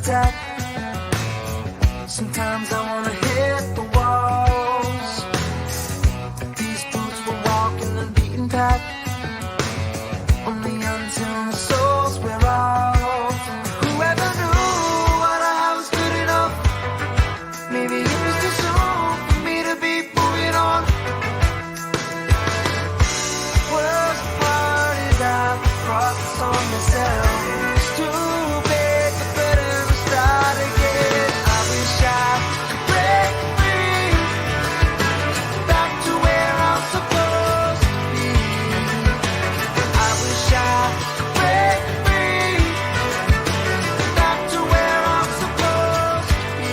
attack. Sometimes I wanna hit the walls. These boots will walk in the beaten path. Only until the souls wear off. Whoever knew what I have was good enough. Maybe it was too soon for me to be moving on. Words parted out, brought this on myself. Stupid, but better to start again. I wish I could break free, back to where I'm supposed to be. I wish I could break free, back to where I'm supposed to be.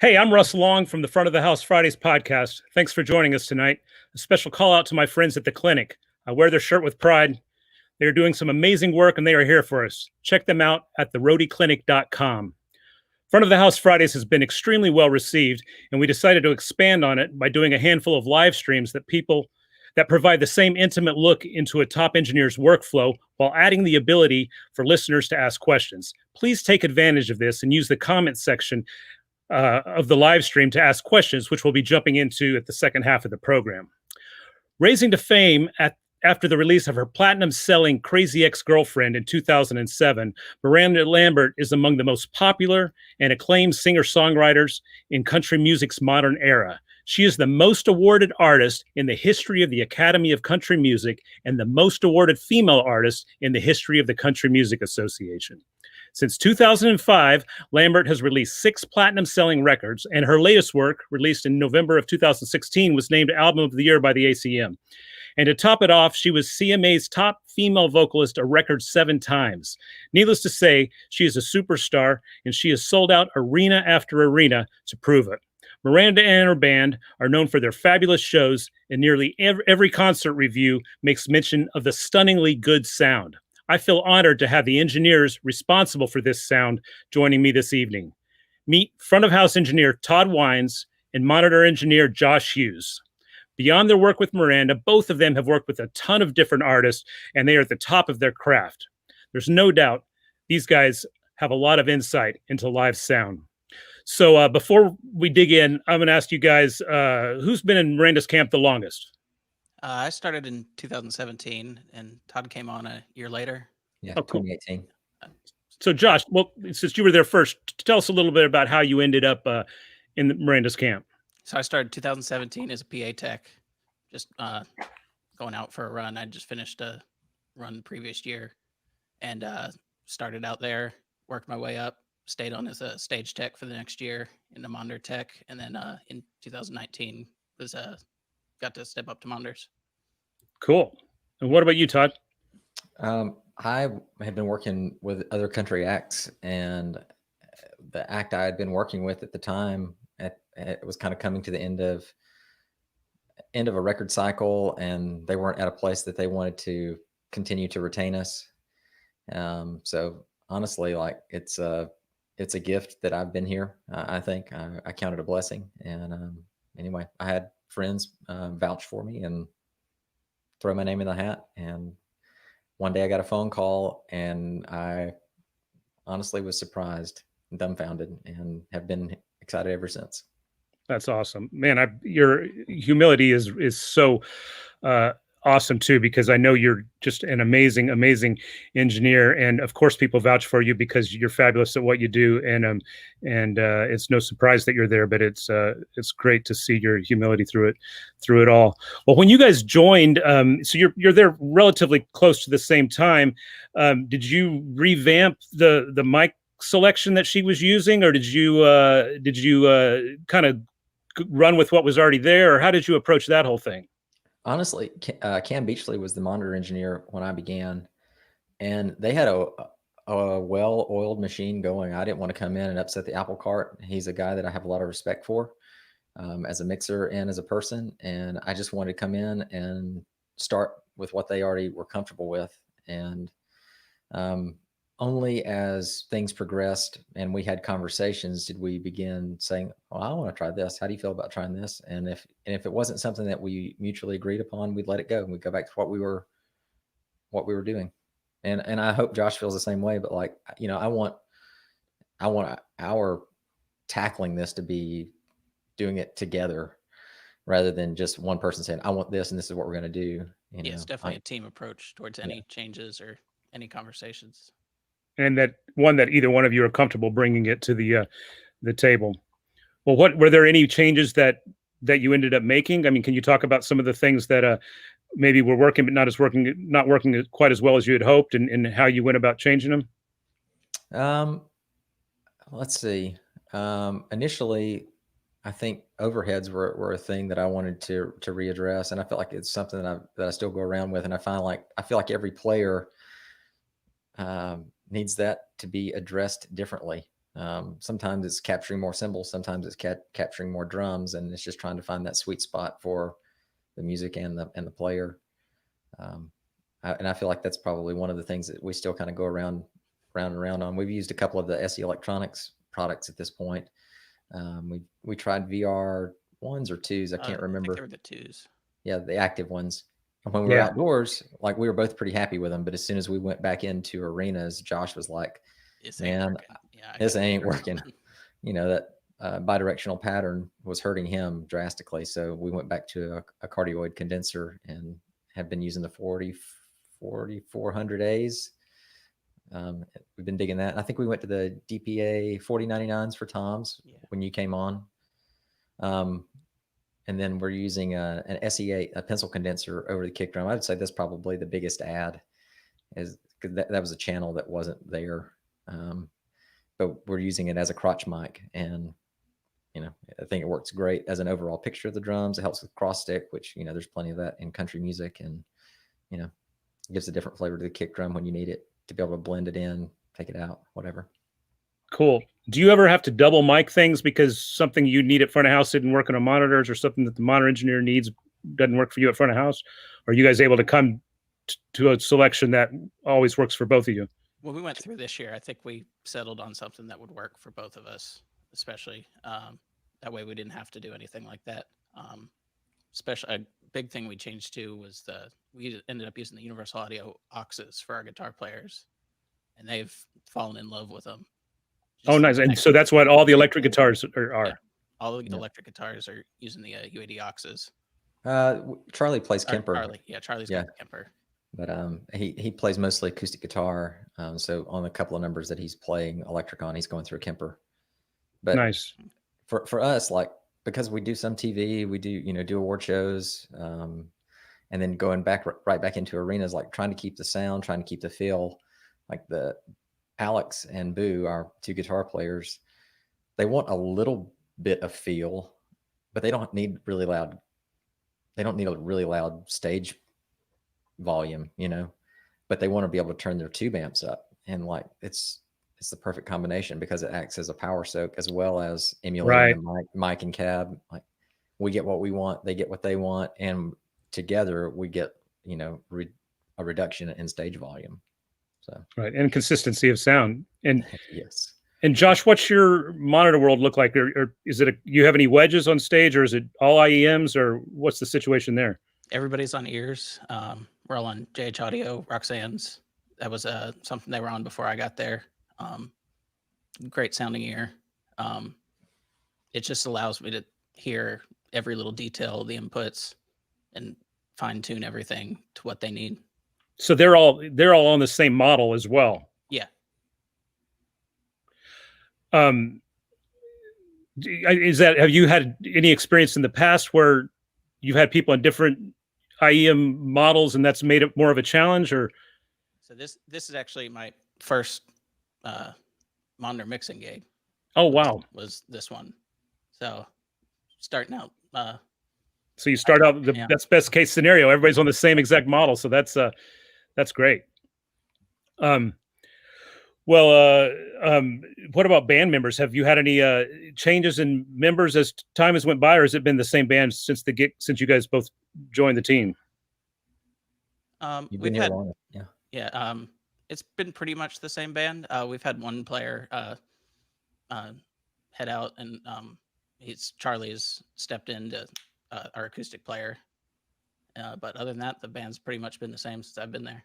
Hey, I'm Russ Long from the Front of the House Fridays podcast. Thanks for joining us tonight. A special call out to my friends at the clinic. I wear their shirt with pride. They are doing some amazing work and they are here for us. Check them out at theroadieclinic.com. Front of the House Fridays has been extremely well received, and we decided to expand on it by doing a handful of live streams that provide the same intimate look into a top engineer's workflow while adding the ability for listeners to ask questions. Please take advantage of this and use the comment section of the live stream to ask questions, which we'll be jumping into at the second half of the program. Raising to fame after the release of her platinum-selling Crazy Ex-Girlfriend in 2007, Miranda Lambert is among the most popular and acclaimed singer-songwriters in country music's modern era. She is the most awarded artist in the history of the Academy of Country Music and the most awarded female artist in the history of the Country Music Association. Since 2005, Lambert has released 6 platinum-selling records, and her latest work, released in November of 2016, was named Album of the Year by the ACM. And to top it off, she was CMA's top female vocalist a record 7 times. Needless to say, she is a superstar, and she has sold out arena after arena to prove it. Miranda and her band are known for their fabulous shows, and nearly every concert review makes mention of the stunningly good sound. I feel honored to have the engineers responsible for this sound joining me this evening. Meet front of house engineer Todd Wines and monitor engineer Josh Hughes. Beyond their work with Miranda, both of them have worked with a ton of different artists, and they are at the top of their craft. There's no doubt these guys have a lot of insight into live sound. So before we dig in, I'm going to ask you guys, who's been in Miranda's camp the longest? I started in 2017, and Todd came on a year later. Yeah, Oh, cool. 2018. So Josh, well, since you were there first, tell us a little bit about how you ended up in Miranda's camp. So I started 2017 as a PA tech, just going out for a run. I just finished a run the previous year and started out there, worked my way up, stayed on as a stage tech for the next year into monitor tech. And then in 2019 was got to step up to monitors. Cool. And what about you, Todd? I had been working with other country acts, and the act I had been working with at the time, it was kind of coming to the end of a record cycle, and they weren't at a place that they wanted to continue to retain us. So honestly, like it's a gift that I've been here. I think I count it a blessing. And anyway, I had friends vouch for me and throw my name in the hat. And one day I got a phone call, and I honestly was surprised and dumbfounded, and have been excited ever since. That's awesome, man. Your humility is so awesome too, because I know you're just an amazing engineer, and of course people vouch for you because you're fabulous at what you do, and it's no surprise that you're there. But it's great to see your humility through it all. Well, when you guys joined, so you're there relatively close to the same time. Did you revamp the mic selection that she was using, or did you kind of run with what was already there, or how did you approach that whole thing? Honestly, Cam Beachley was the monitor engineer when I began, and they had a well-oiled machine going. I didn't want to come in and upset the apple cart. He's a guy that I have a lot of respect for as a mixer and as a person, and I just wanted to come in and start with what they already were comfortable with. And only as things progressed and we had conversations did we begin saying, "Oh, I want to try this. How do you feel about trying this?" And if it wasn't something that we mutually agreed upon, we'd let it go and we'd go back to what we were what we were doing. And I hope Josh feels the same way. But like, I want our tackling this to be doing it together rather than just one person saying, I want this and this is what we're going to do. Yeah, it's definitely a team approach towards any changes or any conversations. And that one that either one of you are comfortable bringing it to the table. Well, what were there any changes that you ended up making? I mean, can you talk about some of the things that maybe were working but not working quite as well as you had hoped, and how you went about changing them? Let's see. Initially, I think overheads were a thing that I wanted to readdress, and I feel like it's something that I still go around with, and I feel like every player needs that to be addressed differently. Sometimes it's capturing more cymbals, sometimes it's capturing more drums, and it's just trying to find that sweet spot for the music and the player. And I feel like that's probably one of the things that we still kind of go round and round on. We've used a couple of the SE Electronics products at this point. We tried VR 1s or 2s. I can't remember. I think they were the 2s. Yeah, the active ones. And when we were outdoors, like we were both pretty happy with them. But as soon as we went back into arenas, Josh was like, "Man, this ain't working." That bidirectional pattern was hurting him drastically. So we went back to a cardioid condenser and have been using the 4400 A's. We've been digging that. I think we went to the DPA 4099s for toms when you came on. And then we're using an SE8, a pencil condenser over the kick drum. I would say that's probably the biggest add, is that was a channel that wasn't there. But we're using it as a crotch mic, and I think it works great as an overall picture of the drums. It helps with cross stick, which there's plenty of that in country music, and it gives a different flavor to the kick drum when you need it to be able to blend it in, take it out, whatever. Cool. Do you ever have to double mic things because something you need at front of house didn't work on a monitors, or something that the monitor engineer needs doesn't work for you at front of house? Or are you guys able to come to a selection that always works for both of you? When we went through this year, I think we settled on something that would work for both of us, especially that way we didn't have to do anything like that. Especially a big thing we changed to was we ended up using the Universal Audio auxes for our guitar players, and they've fallen in love with them. Oh, nice. And so that's what all the electric guitars are. Yeah. All the electric guitars are using the UAD auxes. Charlie plays Kemper. Charlie's got the Kemper. But he plays mostly acoustic guitar. So on a couple of numbers that he's playing electric on, he's going through a Kemper. But nice. For us, like, because we do some TV, we do award shows, and then going right back into arenas, like trying to keep the sound, trying to keep the feel. Like Alex and Boo, our two guitar players, they want a little bit of feel, but they don't need really loud. They don't need a really loud stage volume, but they want to be able to turn their tube amps up, and like it's the perfect combination because it acts as a power soak as well as emulating the mic and cab. Like, we get what we want, they get what they want, and together we get a reduction in stage volume. So right, and consistency of sound. And yes. And Josh, what's your monitor world look like? Or is it you have any wedges on stage, or is it all IEMs, or what's the situation there? Everybody's on ears. We're all on JH Audio, Roxanne's. That was something they were on before I got there. Great sounding ear. It just allows me to hear every little detail of the inputs and fine tune everything to what they need. So they're all on the same model as well. Yeah. Have you had any experience in the past where you've had people on different IEM models and that's made it more of a challenge? Or so this is actually my first monitor mixing gig. Oh wow. Was this one. So starting out so you start out that's best case scenario. Everybody's on the same exact model, so that's great. What about band members? Have you had any changes in members as time has went by, or has it been the same band since you guys both joined the team? We've had it's been pretty much the same band. We've had one player head out, and Charlie has stepped into our acoustic player. But other than that, the band's pretty much been the same since I've been there.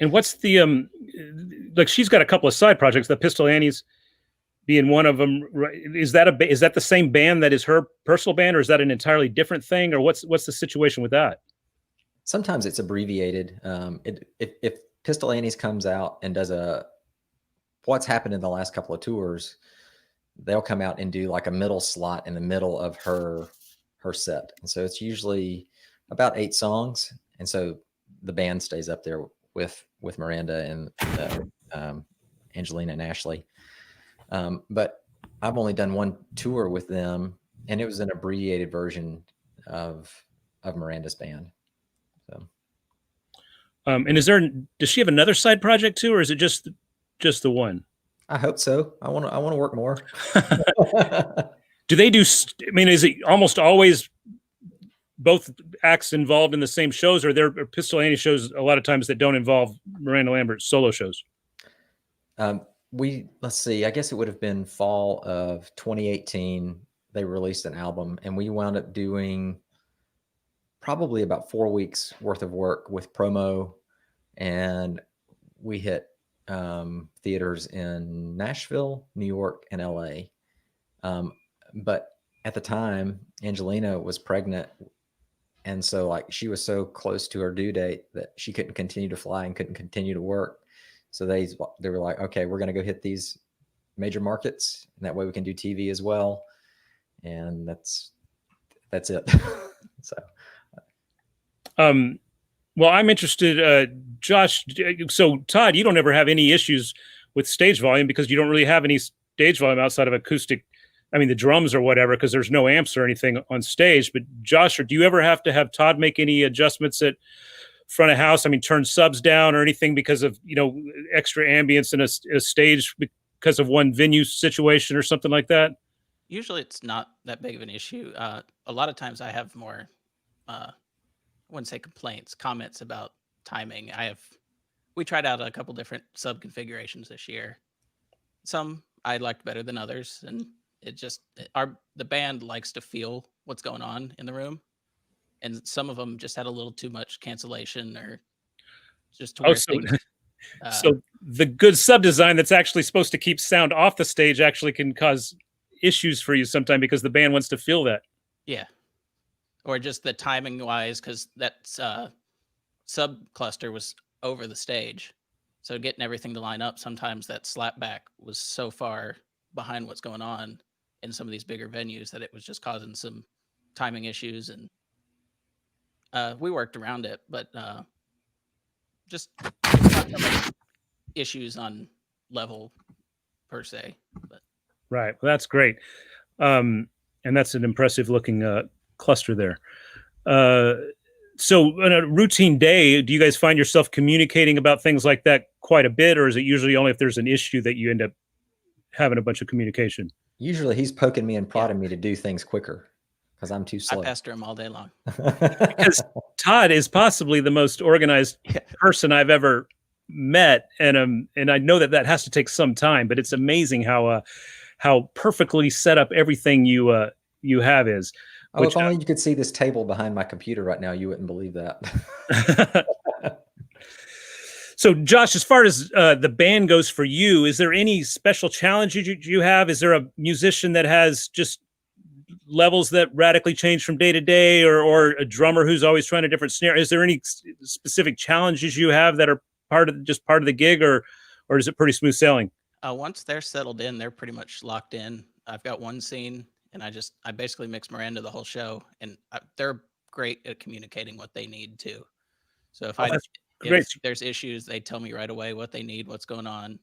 And what's the like? She's got a couple of side projects. The Pistol Annie's being one of them. Right? Is that the same band that is her personal band, or is that an entirely different thing, or what's the situation with that? Sometimes it's abbreviated. If Pistol Annie's comes out and does what's happened in the last couple of tours, they'll come out and do like a middle slot in the middle of her set, and so it's usually about 8 songs, and so the band stays up there with Miranda and Angelina and Ashley. But I've only done one tour with them, and it was an abbreviated version of Miranda's band. So, and does she have another side project too, or is it just the one? I hope so. I want to work more. Do they do? I mean, is it almost always both acts involved in the same shows, or there are Pistol Annie shows a lot of times that don't involve Miranda Lambert solo shows? Let's see, I guess it would have been fall of 2018. They released an album, and we wound up doing probably about 4 weeks worth of work with promo, and we hit theaters in Nashville, New York, and LA. But at the time, Angelina was pregnant. And so like she was so close to her due date that she couldn't continue to fly and couldn't continue to work. So they were like, okay, we're going to go hit these major markets, and that way we can do TV as well. And that's it. So, well, I'm interested, Josh. So Todd, you don't ever have any issues with stage volume because you don't really have any stage volume outside of acoustic. I mean, the drums or whatever, because there's no amps or anything on stage. But Josh, do you ever have to have Todd make any adjustments at front of house? I mean, turn subs down or anything because of, extra ambience in a stage because of one venue situation or something like that? Usually it's not that big of an issue. A lot of times I have more, I wouldn't say complaints, comments about timing. We tried out a couple different sub configurations this year. Some I liked better than others, and the band likes to feel what's going on in the room, and some of them just had a little too much cancellation or just to where things, so the good sub design that's actually supposed to keep sound off the stage actually can cause issues for you sometime because the band wants to feel that. Yeah, or just the timing wise, because that sub cluster was over the stage, so getting everything to line up, sometimes that slap back was so far behind what's going on in some of these bigger venues that it was just causing some timing issues, and we worked around it, but just not so much issues on level per se. But right, well, that's great, and that's an impressive looking cluster there. So on a routine day, do you guys find yourself communicating about things like that quite a bit, or is it usually only if there's an issue that you end up having a bunch of communication? Usually he's poking me and prodding me to do things quicker because I'm too slow. I pester him all day long. Because Todd is possibly the most organized person I've ever met, and I know that has to take some time, but it's amazing how perfectly set up everything you have is. Oh, if only you could see this table behind my computer right now, you wouldn't believe that. So, Josh, as far as the band goes for you, is there any special challenge you have? Is there a musician that has just levels that radically change from day to day, or a drummer who's always trying a different snare? Is there any specific challenges you have that are part of the gig, or is it pretty smooth sailing? Once they're settled in, they're pretty much locked in. I've got one scene, and I basically mix Miranda the whole show, and they're great at communicating what they need too. So if there's issues, they tell me right away what they need, what's going on,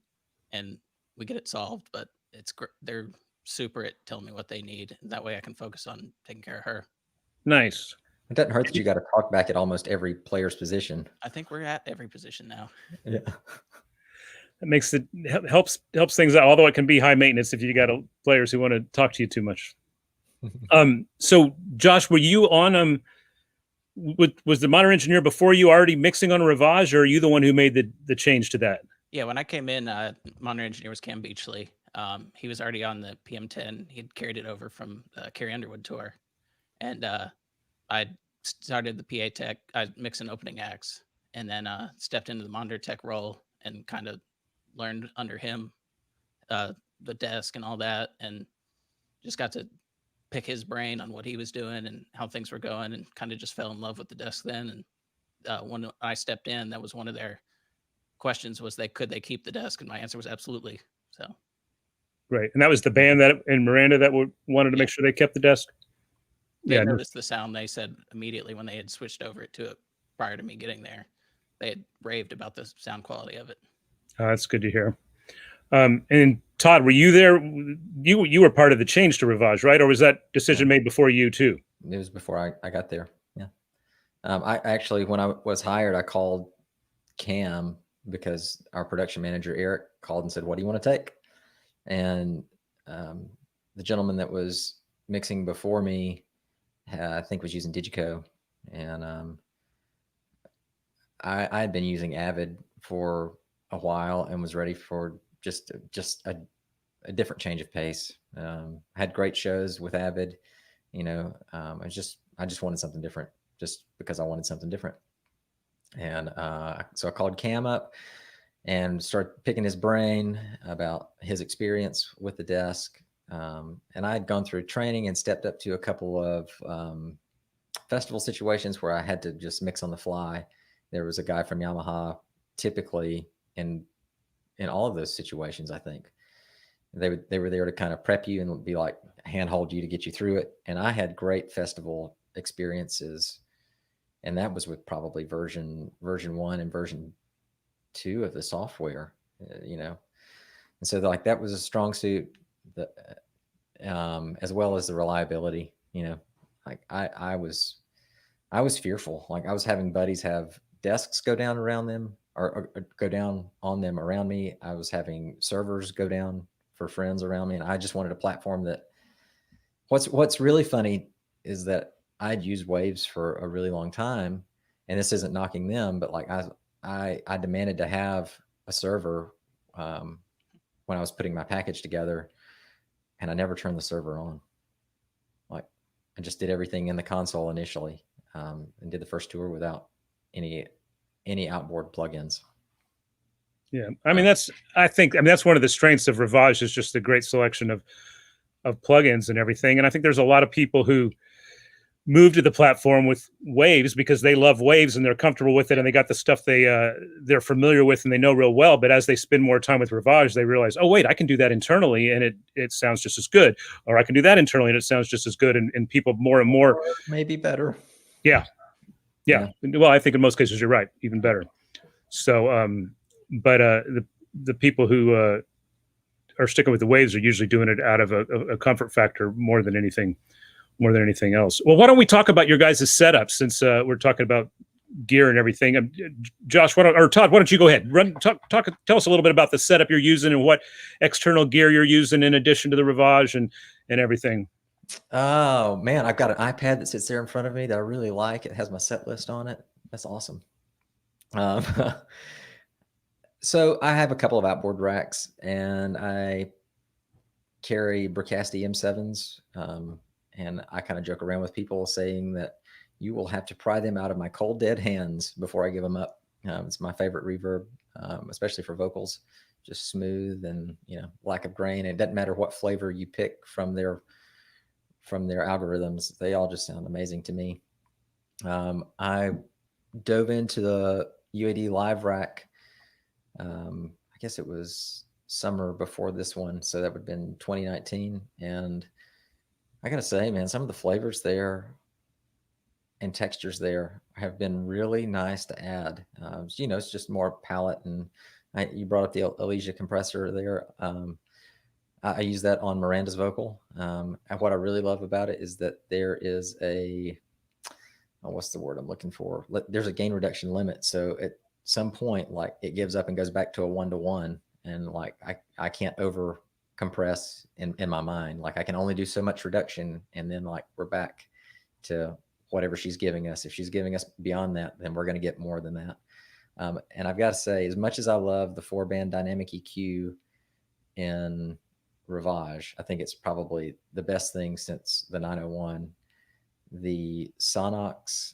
and we get it solved. But they're super at telling me what they need, and that way I can focus on taking care of her. Nice. It doesn't hurt that you got to talk back at almost every player's position. I think we're at every position now. Yeah. It helps things out, although it can be high maintenance if you got players who want to talk to you too much. So Josh, were you on was the monitor engineer before you already mixing on Rivage, or are you the one who made the change to that? Yeah, when I came in, monitor engineer was Cam Beachley. He was already on the PM10. He had carried it over from Carrie Underwood tour, and I started the PA tech. I mixing opening acts, and then stepped into the monitor tech role and kind of learned under him the desk and all that, and just got to pick his brain on what he was doing and how things were going, and kind of just fell in love with the desk then. And when I stepped in, that was one of their questions, was could they keep the desk, and my answer was absolutely. So Right. And that was the band that in Miranda that wanted to make sure they kept the desk. they Yeah. noticed the sound. They said immediately when they had switched over to it prior to me getting there, they had raved about the sound quality of it. That's good to hear. And Todd, were you there? You were part of the change to Rivage, right? Or was that decision made before you too? It was before I got there. Yeah. I actually, when I was hired, I called Cam because our production manager, Eric, called and said, "What do you want to take?" And the gentleman that was mixing before me, I think was using Digico. And I had been using Avid for a while and was ready for just a different change of pace. Had great shows with Avid, I just wanted something different, just because I wanted something different. And so I called Cam up and started picking his brain about his experience with the desk. And I had gone through training and stepped up to a couple of festival situations where I had to just mix on the fly. There was a guy from Yamaha, typically in all of those situations, I think. They were there to kind of prep you and be like, handhold you to get you through it. And I had great festival experiences, and that was with probably version 1 and version 2 of the software, And so that was a strong suit, as well as the reliability. Like I was fearful. Like I was having buddies have desks go down around them or go down on them around me. I was having servers go down for friends around me. And I just wanted a platform that what's really funny is that I'd used Waves for a really long time, and this isn't knocking them, but like I demanded to have a server when I was putting my package together, and I never turned the server on. Like I just did everything in the console initially, and did the first tour without any outboard plugins. Yeah, I mean that's one of the strengths of Rivage, is just the great selection of plugins and everything. And I think there's a lot of people who move to the platform with Waves because they love Waves and they're comfortable with it, and they got the stuff they're familiar with and they know real well. But as they spend more time with Rivage, they realize, oh wait, I can do that internally and it sounds just as good, or I can do that internally and it sounds just as good. And people more and more, maybe better. Yeah. Well, I think in most cases you're right, even better. So, but the people who are sticking with the Waves are usually doing it out of a comfort factor more than anything else. Well, why don't we talk about your guys' setup, since we're talking about gear and everything? Josh, or Todd, why don't you go ahead? Tell us a little bit about the setup you're using and what external gear you're using in addition to the Rivage and everything. Oh man, I've got an iPad that sits there in front of me that I really like. It has my set list on it. That's awesome. So I have a couple of outboard racks, and I carry Bricasti M7s. And I kind of joke around with people saying that you will have to pry them out of my cold, dead hands before I give them up. It's my favorite reverb, especially for vocals. Just smooth and, lack of grain. It doesn't matter what flavor you pick from their algorithms. They all just sound amazing to me. I dove into the UAD Live Rack. I guess it was summer before this one, so that would have been 2019. And I gotta say, man, some of the flavors there and textures there have been really nice to add. It's just more palette. And you brought up the Elysia compressor there. I use that on Miranda's vocal. And what I really love about it is that there is what's the word I'm looking for? There's a gain reduction limit. So at some point, like it gives up and goes back to a 1-to-1. And like, I can't over compress in my mind. Like I can only do so much reduction, and then like we're back to whatever she's giving us. If she's giving us beyond that, then we're going to get more than that. And I've got to say, as much as I love the 4-band dynamic EQ in Rivage, I think it's probably the best thing since the 901. The Sonox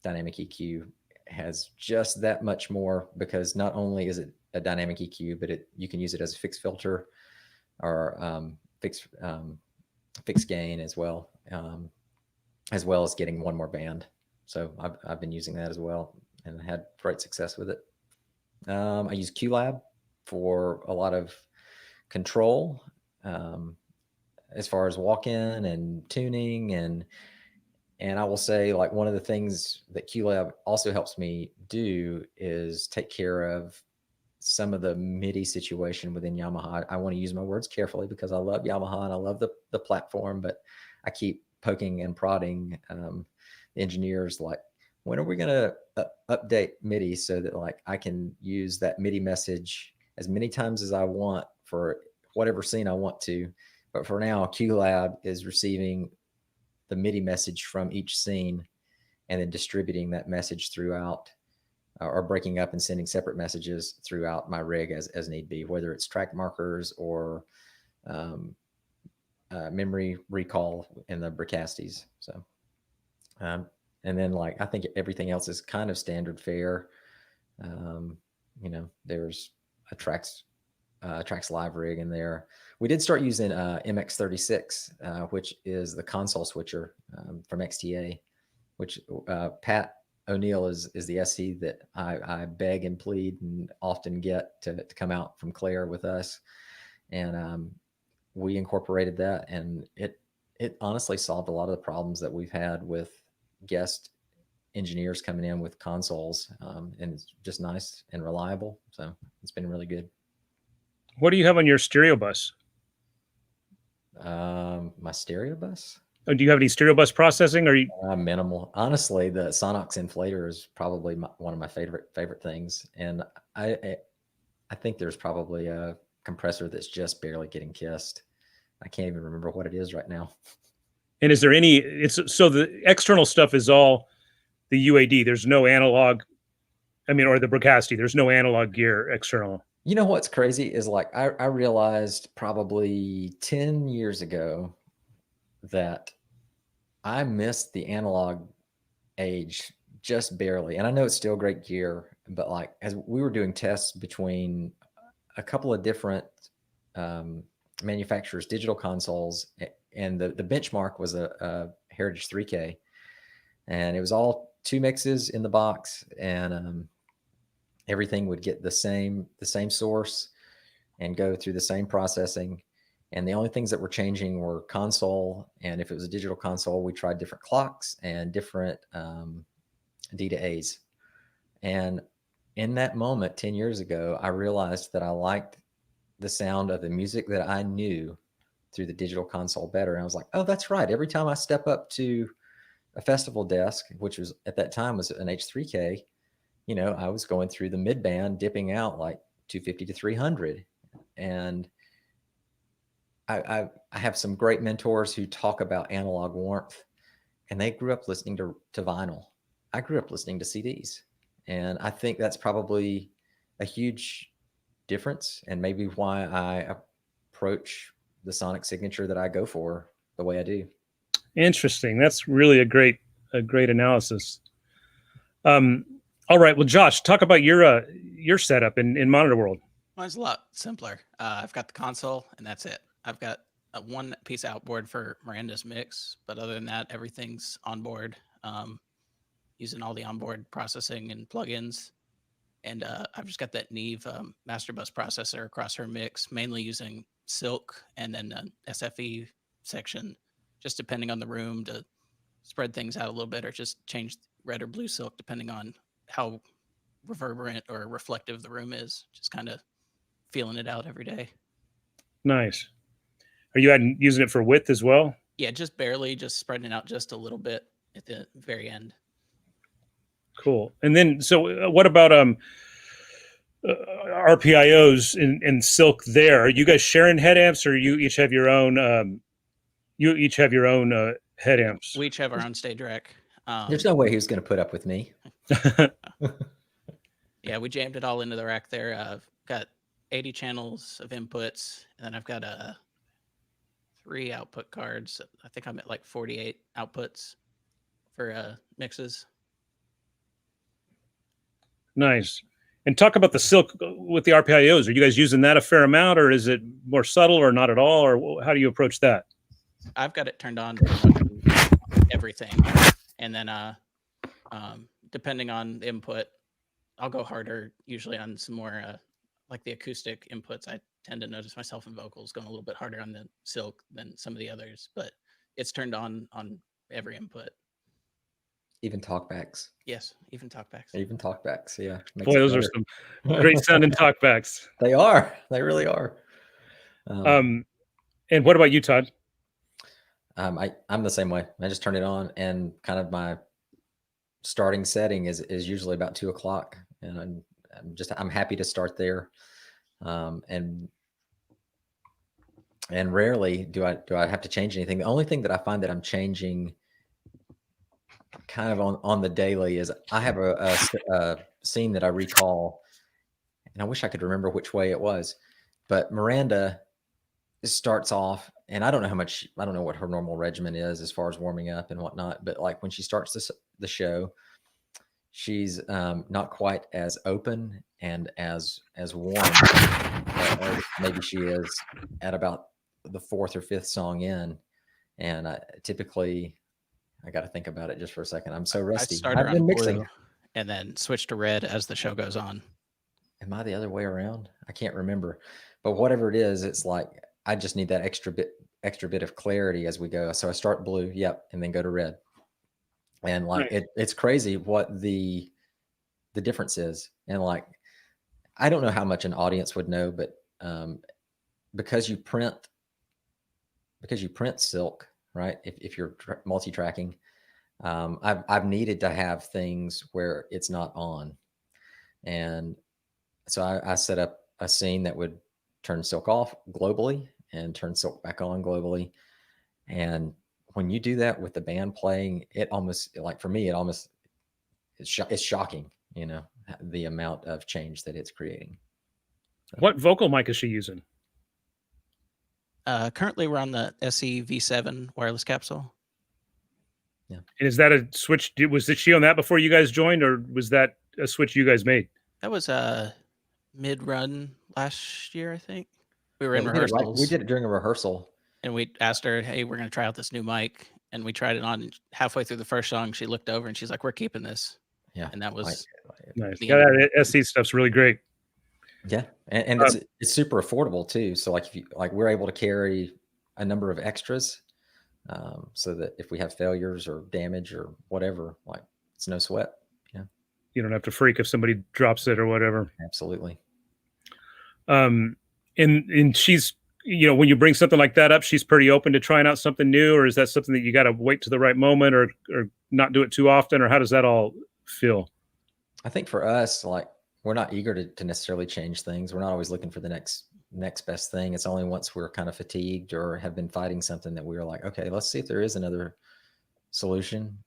dynamic EQ has just that much more, because not only is it a dynamic EQ, but you can use it as a fixed filter or fixed gain as well as getting one more band. So I've been using that as well and had great success with it. I use QLab for a lot of control, as far as walk-in and tuning, and I will say, like, one of the things that QLab also helps me do is take care of some of the MIDI situation within Yamaha. I want to use my words carefully because I love Yamaha and I love the platform, but I keep poking and prodding engineers, like, when are we going to update MIDI so that, like, I can use that MIDI message as many times as I want for whatever scene I want to. But for now, QLab is receiving the MIDI message from each scene and then distributing that message throughout, or breaking up and sending separate messages throughout my rig as need be, whether it's track markers or memory recall in the Bricastes. So, and then, like, I think everything else is kind of standard fare. There's a Trax Live rig in there. We did start using MX36, which is the console switcher from XTA, which Pat O'Neill is the SC that I beg and plead and often get to come out from Claire with us. And we incorporated that, and it honestly solved a lot of the problems that we've had with guest engineers coming in with consoles, and it's just nice and reliable. So it's been really good. What do you have on your stereo bus? My stereo bus? Oh, do you have any stereo bus processing? Or you? Minimal. Honestly, the Sonox inflator is probably one of my favorite things, and I think there's probably a compressor that's just barely getting kissed. I can't even remember what it is right now. And is there any? So the external stuff is all the UAD. There's no analog. I mean, or the Bricasti. There's no analog gear external. You know what's crazy is, like, I realized probably 10 years ago that I missed the analog age just barely. And I know it's still great gear, but, like, as we were doing tests between a couple of different manufacturers' digital consoles, and the benchmark was a Heritage 3K, and it was all 2 mixes in the box, and everything would get the same source and go through the same processing. And the only things that were changing were console. And if it was a digital console, we tried different clocks and different D to A's. And in that moment, 10 years ago, I realized that I liked the sound of the music that I knew through the digital console better. And I was like, oh, that's right. Every time I step up to a festival desk, which was at that time was an H3K, I was going through the mid band, dipping out like 250 to 300. And I have some great mentors who talk about analog warmth, and they grew up listening to vinyl. I grew up listening to CDs. And I think that's probably a huge difference, and maybe why I approach the sonic signature that I go for the way I do. Interesting. That's really a great analysis. All right. Well, Josh, talk about your setup in Monitor World. Mine's a lot simpler. I've got the console, and that's it. I've got a one-piece outboard for Miranda's mix, but other than that, everything's onboard, using all the onboard processing and plugins. And I've just got that Neve master bus processor across her mix, mainly using Silk and then an SFE section, just depending on the room, to spread things out a little bit, or just change red or blue Silk depending on how reverberant or reflective the room is. Just kind of feeling it out every day. Nice. Are you using it for width as well? Yeah, just barely, just spreading it out just a little bit at the very end. Cool. And then, so what about RPIOs and Silk there? Are you guys sharing head amps, or you each have your own head amps? We each have our own stage rack. There's no way he was going to put up with me. Yeah, we jammed it all into the rack there. I've got 80 channels of inputs, and then I've got 3 output cards. I think I'm at like 48 outputs for mixes. Nice. And talk about the silk with the RPIOs. Are you guys using that a fair amount, or is it more subtle, or not at all, or how do you approach that? I've got it turned on pretty much on everything, and then depending on the input, I'll go harder usually on some more like the acoustic inputs. I tend to notice myself in vocals going a little bit harder on the silk than some of the others, but it's turned on every input. Even talkbacks. Yes, even talkbacks. Even talkbacks. Yeah. Boy, those are some great sounding talkbacks. They are. They really are. And what about you, Todd? I'm the same way. I just turn it on, and kind of my starting setting is usually about 2 o'clock, and I'm happy to start there. And rarely do I have to change anything. The only thing that I find that I'm changing kind of on the daily is I have a scene that I recall, and I wish I could remember which way it was, but Miranda starts off, and I don't know what her normal regimen is as far as warming up and whatnot, but like when she starts the show, she's not quite as open and as warm as maybe she is at about the 4th or 5th song in. And typically, I got to think about it just for a second. I'm so rusty. I start on blue and then switch to red as the show goes on. Am I the other way around? I can't remember, but whatever it is, it's like I just need that extra bit of clarity as we go. So I start blue, yep, and then go to red. And like it's crazy what the difference is. And like I don't know how much an audience would know, but because you print silk, right? If you're multi-tracking, I've needed to have things where it's not on, and so I set up a scene that would turn silk off globally and turn silk back on globally. And when you do that with the band playing, it almost, like for me, it's shocking, you know, the amount of change that it's creating. What vocal mic is she using? Currently we're on the SE V7 wireless capsule. Yeah. And is that a switch? Was she on that before you guys joined, or was that a switch you guys made? That was a mid-run last year, I think. We were in rehearsals. We did it during a rehearsal. And we asked her, hey, we're going to try out this new mic. And we tried it on. And halfway through the first song, she looked over and she's like, we're keeping this. Yeah. And that was nice. Yeah, that SE stuff's really great. Yeah. And it's super affordable too. So like we're able to carry a number of extras so that if we have failures or damage or whatever, like it's no sweat. Yeah. You don't have to freak if somebody drops it or whatever. Absolutely. And she's, you know, when you bring something like that up, she's pretty open to trying out something new, or is that something that you got to wait to the right moment or not do it too often, or how does that all feel? I think for us, like, we're not eager to necessarily change things. We're not always looking for the next best thing. It's only once we're kind of fatigued or have been fighting something that we're like, okay, let's see if there is another solution.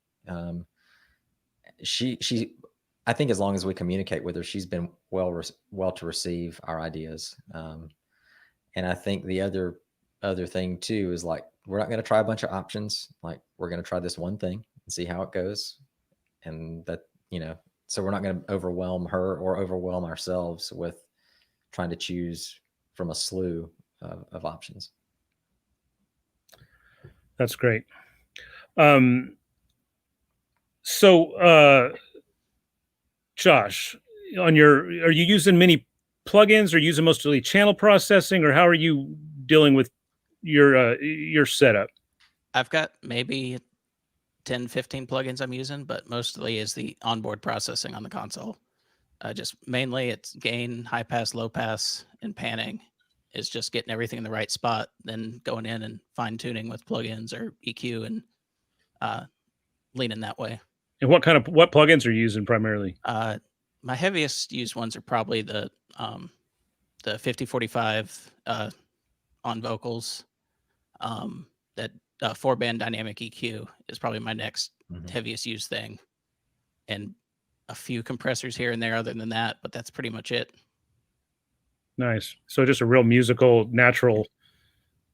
I think as long as we communicate with her, she's been well to receive our ideas. And I think the other thing too is like, we're not going to try a bunch of options. Like we're going to try this one thing and see how it goes. And that, you know, so we're not going to overwhelm her or overwhelm ourselves with trying to choose from a slew of options. That's great. So Josh, are you using many plugins, or using mostly channel processing, or how are you dealing with your setup? I've got maybe 10, 15 plugins I'm using, but mostly is the onboard processing on the console. Just mainly it's gain, high pass, low pass, and panning is just getting everything in the right spot, then going in and fine tuning with plugins or EQ and leaning that way. And what plugins are you using primarily? My heaviest used ones are probably the 5045 on vocals. That 4-band dynamic EQ is probably my next heaviest used thing, and a few compressors here and there other than that, but that's pretty much it. Nice. So just a real musical, natural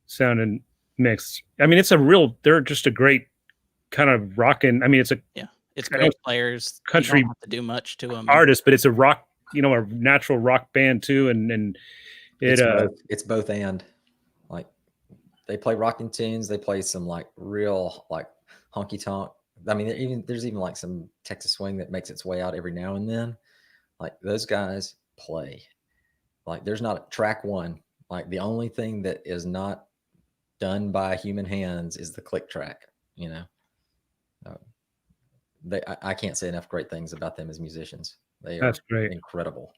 sounding mix. I mean, they're just a great kind of rocking. I mean, It's I know great players. country You don't have to do much to them. artist, but it's a rock, a natural rock band too, and it It's both and like they play rocking tunes. They play some like real like honky tonk. I mean, there's even like some Texas swing that makes its way out every now and then. Like those guys play. Like there's not track one. Like the only thing that is not done by human hands is the click track. I can't say enough great things about them as musicians. They are that's great. incredible.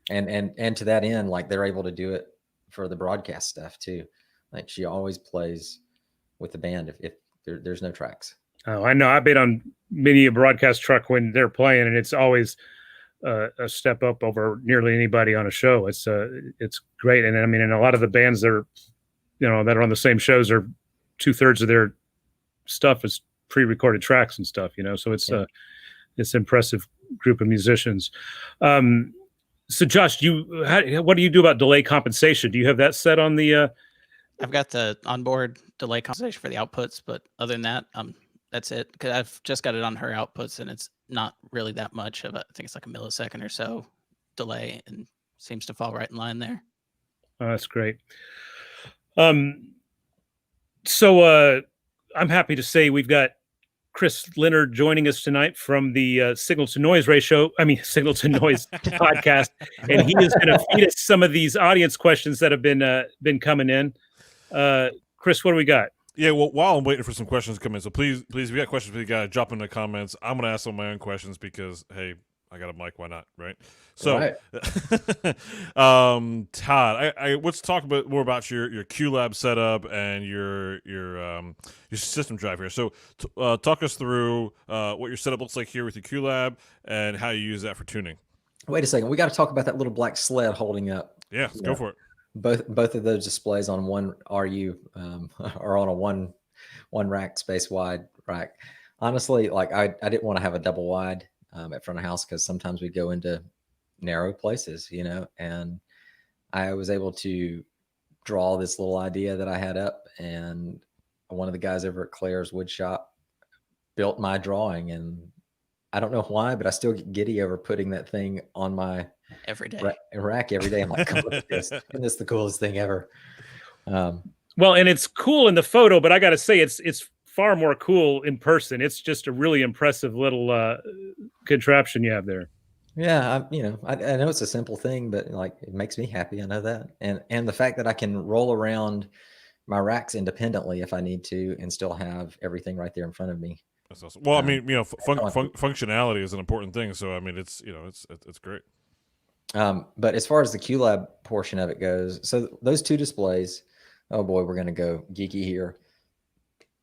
And to that end, like they're able to do it for the broadcast stuff too. Like she always plays with the band if there's no tracks. Oh, I know. I've been on many a broadcast truck when they're playing, and it's always a step up over nearly anybody on a show. It's great, and I mean, and a lot of the bands that are, that are on the same shows are 2/3 of their stuff is pre-recorded tracks and stuff. So it's it's an impressive group of musicians. So Josh, what do you do about delay compensation? Do you have that set on the? I've got the onboard delay compensation for the outputs, but other than that, that's it. Because I've just got it on her outputs, and it's not really that much of I think it's like a millisecond or so delay, and seems to fall right in line there. Oh, that's great. So I'm happy to say we've got Chris Leonard joining us tonight from the Signal to Noise podcast, and he is going to feed us some of these audience questions that have been coming in. Chris, what do we got? Yeah, well, while I'm waiting for some questions to come in, so please, if you got questions, please gotta drop in the comments. I'm gonna ask some of my own questions because hey, I got a mic, why not, right? So, Right. Todd, I let's talk more about your QLab setup and your system drive here. So, talk us through what your setup looks like here with your QLab and how you use that for tuning. Wait a second, we got to talk about that little black sled holding up. Yeah, go for it. Both of those displays on one RU are on a one rack space wide rack. Honestly, like I didn't want to have a double wide at front of house because sometimes we go into narrow places, and I was able to draw this little idea that I had up, and one of the guys over at Claire's wood shop built my drawing, and I don't know why, but I still get giddy over putting that thing on my Every day. rack every day. I'm like, come look at this. Isn't this the coolest thing ever? Well, and it's cool in the photo, but I got to say it's far more cool in person. It's just a really impressive little contraption you have there. Yeah, I know it's a simple thing, but like it makes me happy. I know that, and the fact that I can roll around my racks independently if I need to, and still have everything right there in front of me. That's awesome. Well, I mean, functionality is an important thing. So, I mean, it's great. But as far as the QLab portion of it goes, so those two displays, oh boy, we're going to go geeky here.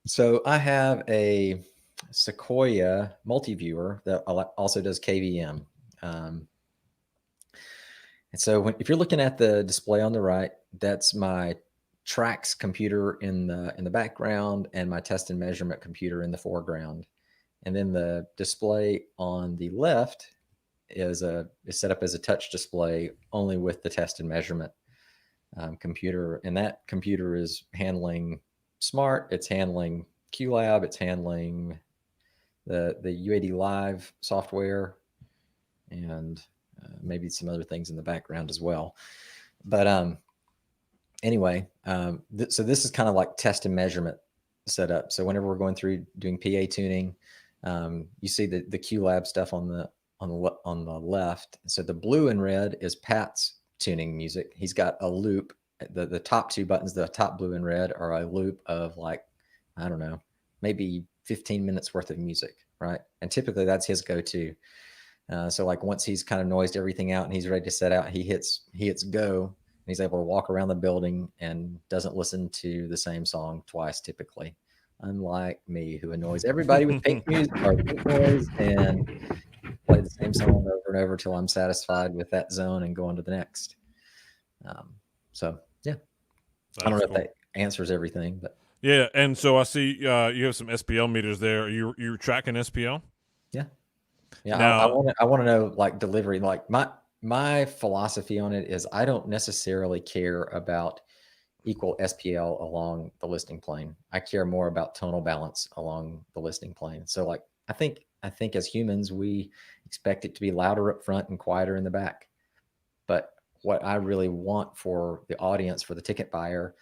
So I have a Sequoia multi-viewer that also does KVM. And so if you're looking at the display on the right, that's my tracks computer in the background and my test and measurement computer in the foreground. And then the display on the left is set up as a touch display only with the test and measurement computer. And that computer is handling Smart, it's handling QLab, it's handling the UAD Live software, and maybe some other things in the background as well. But anyway, so this is kind of like test and measurement setup. So whenever we're going through doing PA tuning, you see the QLab stuff on the left. So the blue and red is Pat's tuning music. He's got a loop. The top two buttons, the top blue and red, are a loop of like, I don't know, maybe 15 minutes worth of music, right? And typically that's his go-to. So like once he's kind of noised everything out and he's ready to set out, he hits go, and he's able to walk around the building and doesn't listen to the same song twice typically. Unlike me, who annoys everybody with pink music or pink noise and play the same song over and over till I'm satisfied with that zone and go on to the next. So yeah, I don't know if that answers everything, but yeah. And so I see you have some SPL meters there. Are you tracking SPL? Yeah. Yeah. Now, I want to know like delivery. Like my philosophy on it is I don't necessarily care about equal SPL along the listening plane. I care more about tonal balance along the listening plane. So like I think I think as humans, we expect it to be louder up front and quieter in the back. But what I really want for the audience, for the ticket buyer,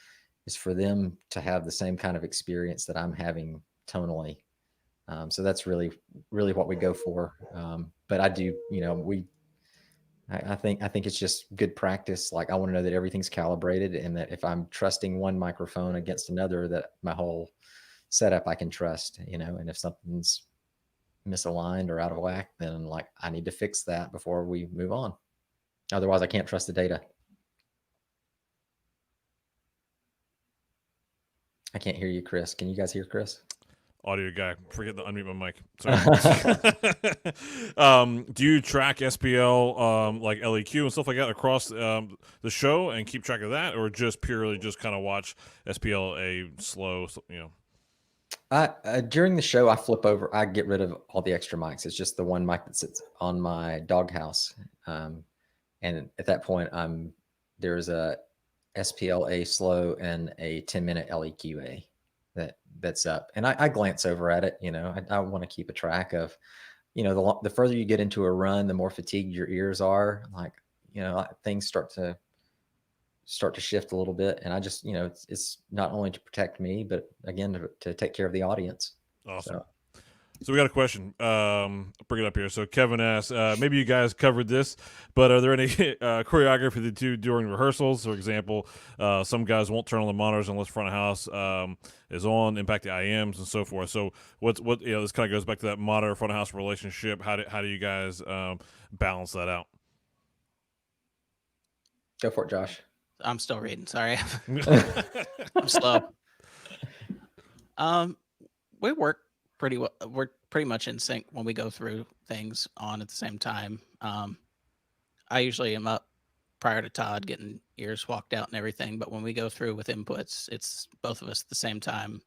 is for them to have the same kind of experience that I'm having tonally. So that's really what we go for. But I do, I think it's just good practice. Like I want to know that everything's calibrated, and that if I'm trusting one microphone against another, that my whole setup I can trust. And if something's misaligned or out of whack, then like I need to fix that before we move on. Otherwise, I can't trust the data. I can't hear you, Chris. Can you guys hear Chris? Audio guy, forget to unmute my mic. Sorry. Do you track SPL like LEQ and stuff like that across the show and keep track of that, or just purely just kind of watch SPLA slow? During the show, I flip over. I get rid of all the extra mics. It's just the one mic that sits on my doghouse. And at that point, there's a SPLA slow and a 10-minute LEQA that's up, and I glance over at it. I want to keep a track of, the further you get into a run, the more fatigued your ears are. Like, things start to shift a little bit, and I just, it's not only to protect me, but again to take care of the audience. Awesome. So we got a question. I'll bring it up here. So Kevin asks, maybe you guys covered this, but are there any choreography they do during rehearsals? For example, some guys won't turn on the monitors unless front of house is on, impact the IMs and so forth. So what this kind of goes back to that monitor front of house relationship. How do you guys balance that out? Go for it, Josh. I'm still reading. Sorry. I'm slow. We work pretty well. We're pretty much in sync when we go through things on at the same time. I usually am up prior to Todd getting ears walked out and everything, but when we go through with inputs, it's both of us at the same time,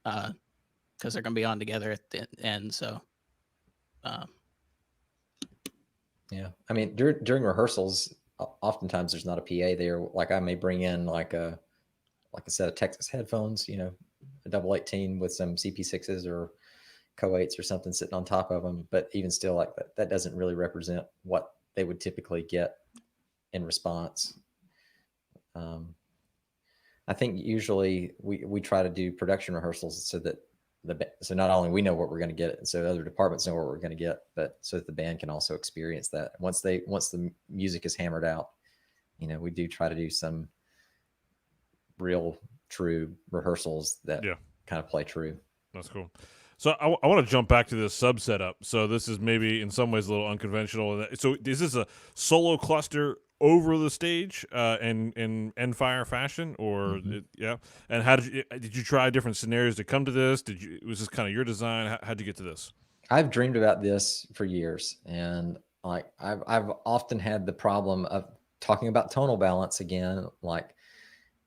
because they're going to be on together at the end. So yeah, I mean, during rehearsals, oftentimes there's not a PA there. Like I may bring in like a set of Texas headphones, a double 18 with some CP6s or Co8s or something sitting on top of them. But even still, like that doesn't really represent what they would typically get in response. I think usually we try to do production rehearsals so that so not only we know what we're going to get, so other departments know what we're going to get, but so that the band can also experience that. Once the music is hammered out, we do try to do some real true rehearsals that kind of play true. That's cool. So I want to jump back to this sub setup. So this is maybe in some ways a little unconventional. So is this a solo cluster over the stage in Endfire fashion, or yeah? And how did you try different scenarios to come to this? Was this kind of your design? How'd you get to this? I've dreamed about this for years, and like I've often had the problem of talking about tonal balance again. Like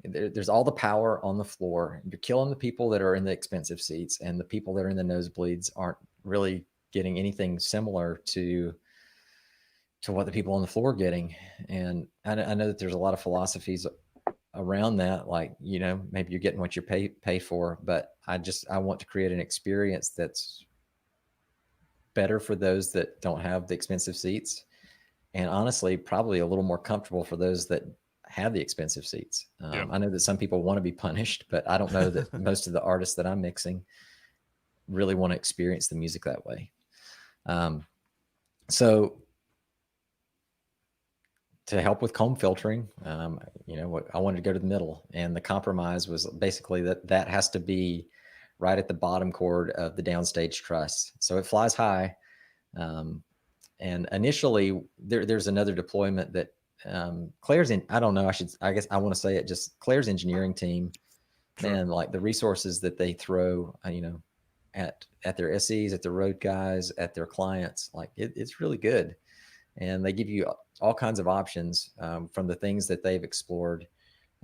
there's all the power on the floor. You're killing the people that are in the expensive seats, and the people that are in the nosebleeds aren't really getting anything similar to what the people on the floor are getting. And I know that there's a lot of philosophies around that, like, maybe you're getting what you pay for, but I want to create an experience that's better for those that don't have the expensive seats, and honestly probably a little more comfortable for those that have the expensive seats. I know that some people want to be punished, but I don't know that most of the artists that I'm mixing really want to experience the music that way. So to help with comb filtering, I wanted to go to the middle, and the compromise was basically that has to be right at the bottom chord of the downstage truss. So it flies high. And initially there's another deployment that Claire's in, I don't know, I guess I want to say it, just Claire's engineering team, man, like the resources that they throw, at their SEs, at their road guys, at their clients, like it's really good. And they give you all kinds of options from the things that they've explored,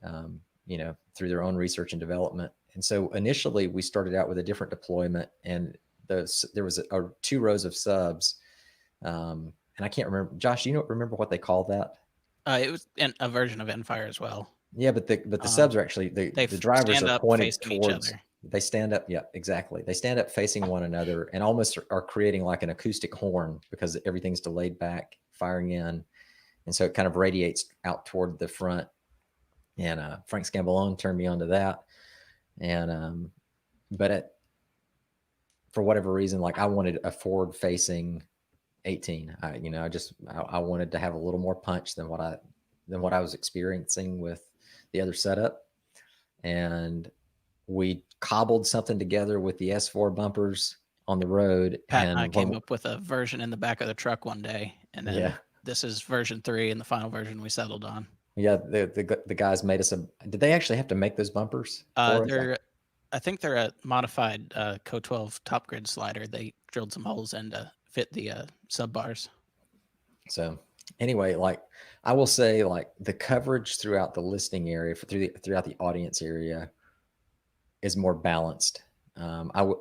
through their own research and development. And so initially we started out with a different deployment, and there was 2 rows of subs. And I can't remember, Josh, you remember what they called that? It was a version of Endfire as well. Yeah, but the subs are actually the drivers are pointed towards. They stand up. Yeah, exactly. They stand up facing one another and almost are creating like an acoustic horn because everything's delayed back, firing in. And so it kind of radiates out toward the front. And Frank Scambolone turned me on to that. And, but for whatever reason, like I wanted a forward facing 18. I wanted to have a little more punch than what I was experiencing with the other setup. And we cobbled something together with the S4 bumpers on the road. Pat and I And came up with a version in the back of the truck one day, and then yeah, this is version 3 and the final version we settled on. yeah, the guys made us did they actually have to make those bumpers for us? I think they're a modified Co 12 top grid slider. They drilled some holes in to fit the sub bars. So anyway, like I will say, like the coverage throughout the listening area throughout the audience area is more balanced. The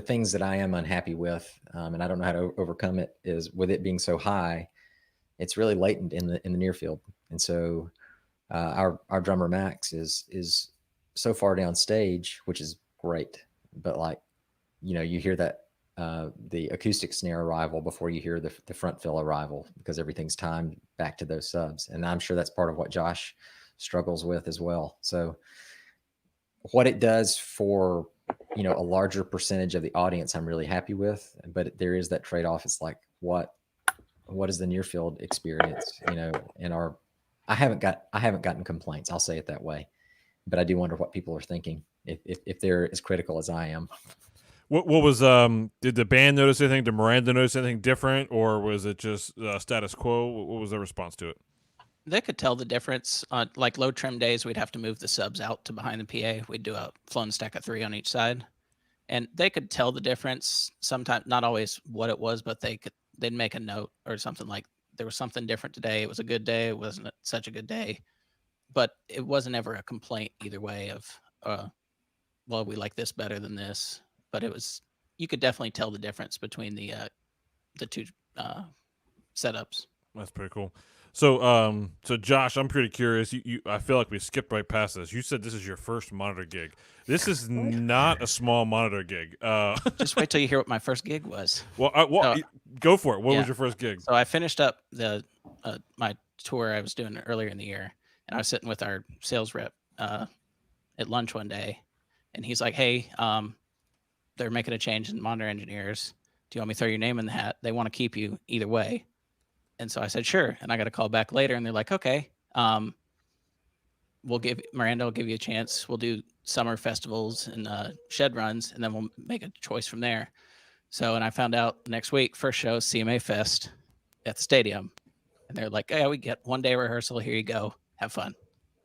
things that I am unhappy with, and I don't know how to overcome it, is with it being so high, it's really latent in the near field. And so our drummer Max is so far down stage, which is great, but like, you hear that the acoustic snare arrival before you hear the front fill arrival because everything's timed back to those subs. And I'm sure that's part of what Josh struggles with as well. So what it does for, a larger percentage of the audience, I'm really happy with, but there is that trade-off. It's like, what is the near field experience, I haven't gotten complaints. I'll say it that way, but I do wonder what people are thinking if they're as critical as I am. What was did the band notice anything? Did Miranda notice anything different, or was it just status quo? What was their response to it? They could tell the difference. Like low trim days, we'd have to move the subs out to behind the PA. We'd do a flown stack of 3 on each side, and they could tell the difference. Sometimes, not always what it was, but they'd make a note or something like there was something different today. It was a good day. It wasn't such a good day, but it wasn't ever a complaint either way of, well, we like this better than this. But you could definitely tell the difference between the two setups. That's pretty cool. So, Josh, I'm pretty curious. I feel like we skipped right past this. You said this is your first monitor gig. This is not a small monitor gig. Just wait till you hear what my first gig was. Well, go for it. What was your first gig? So I finished up my tour I was doing earlier in the year, and I was sitting with our sales rep at lunch one day, and he's like, "Hey, they're making a change in monitor engineers. Do you want me to throw your name in the hat? They want to keep you either way." And so I said, sure. And I got a call back later and they're like, okay, Miranda will give you a chance. We'll do summer festivals and shed runs, and then we'll make a choice from there. So, and I found out next week, first show, CMA Fest at the stadium. And they're like, yeah, we get 1 day rehearsal. Here you go. Have fun.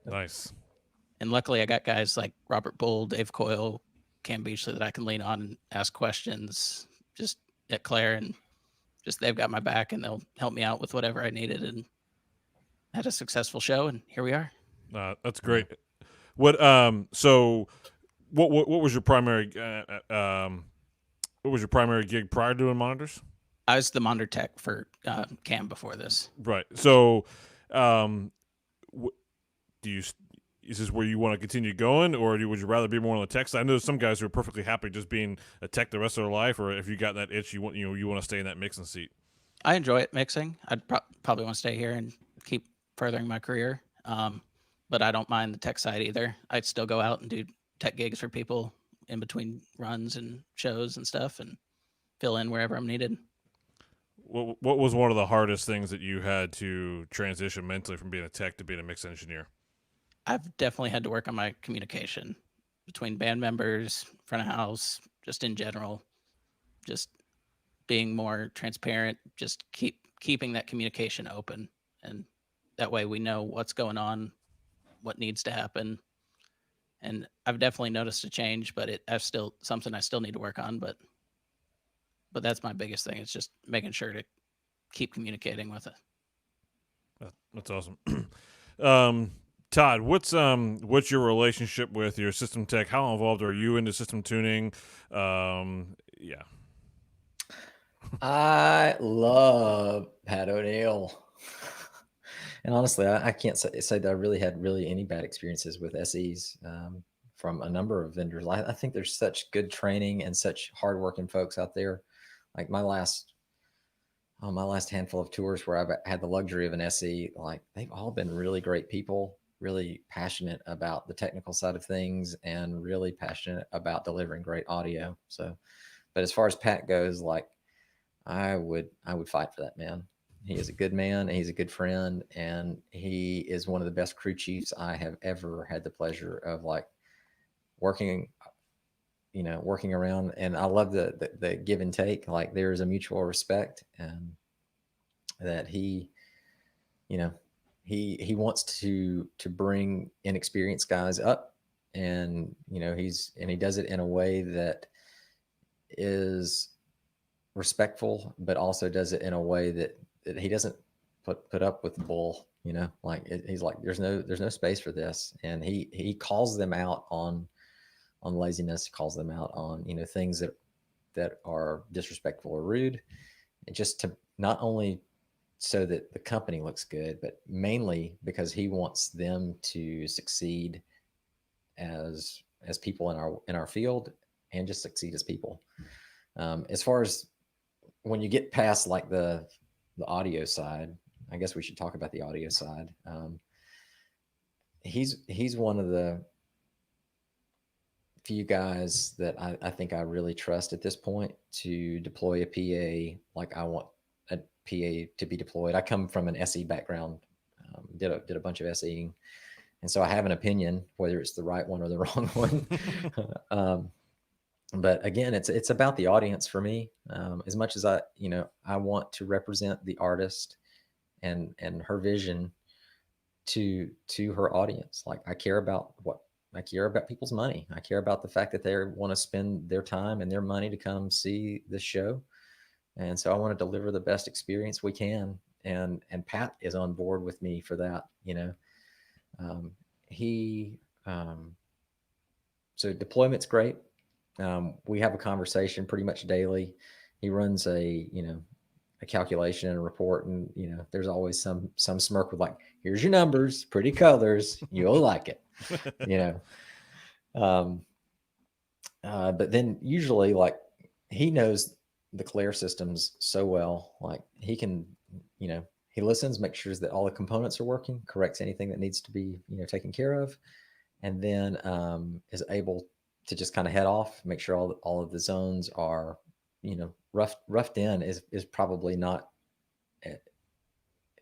Nice. And luckily I got guys like Robert Bull, Dave Coyle, Cam Beachley that I can lean on and ask questions just at Claire, and just they've got my back and they'll help me out with whatever I needed, and had a successful show, and here we are. That's great. What so what was your primary gig prior to doing monitors? I was the monitor tech for Cam before this. Right. So is this where you want to continue going, or would you rather be more on the tech side? I know some guys who are perfectly happy just being a tech the rest of their life, or if you got that itch, you want to stay in that mixing seat. I enjoy it mixing. I'd probably want to stay here and keep furthering my career, but I don't mind the tech side either. I'd still go out and do tech gigs for people in between runs and shows and stuff, and fill in wherever I'm needed. What was one of the hardest things that you had to transition mentally from being a tech to being a mix engineer? I've definitely had to work on my communication between band members, front of house, just in general, just being more transparent, just keeping that communication open. And that way we know what's going on, what needs to happen. And I've definitely noticed a change, but that's still something I still need to work on. But that's my biggest thing. It's just making sure to keep communicating with it. That's awesome. Todd, what's your relationship with your system tech? How involved are you into system tuning? Yeah. I love Pat O'Neill. And honestly, I can't say that I really had any bad experiences with SEs. from a number of vendors. I think there's such good training and such hardworking folks out there. Like my last handful of tours where I've had the luxury of an SE, like they've all been really great people, really passionate about the technical side of things and really passionate about delivering great audio. So, but as far as Pat goes, like I would fight for that man. He is a good man, and he's a good friend, and he is one of the best crew chiefs I have ever had the pleasure of like working around. And I love the give and take. Like there's a mutual respect, and that he wants to bring inexperienced guys up, and he does it in a way that is respectful, but also does it in a way that he doesn't put up with the bull. Like he's like, there's no space for this, and he calls them out on laziness, calls them out on things that are disrespectful or rude, and just to not only so that the company looks good, but mainly because he wants them to succeed as people in our field, and just succeed as people. As far as when you get past like the audio side, I guess we should talk about the audio side. He's one of the few guys that I think I really trust at this point to deploy a PA like I want a PA to be deployed. I come from an SE background, did a bunch of SEing, and so I have an opinion whether it's the right one or the wrong one. But again, it's about the audience for me. As much as I want to represent the artist and her vision to her audience. Like I care about people's money. I care about the fact that they want to spend their time and their money to come see the show. And so I want to deliver the best experience we can. And Pat is on board with me for that. So deployment's great. We have a conversation pretty much daily. He runs a calculation and a report, and there's always some smirk with like, here's your numbers, pretty colors, you'll like it. But then usually like he knows the Claire systems so well, like he can, he listens, makes sure that all the components are working, corrects anything that needs to be, taken care of, and then is able to just kind of head off, make sure all of the zones are, roughed in is probably not,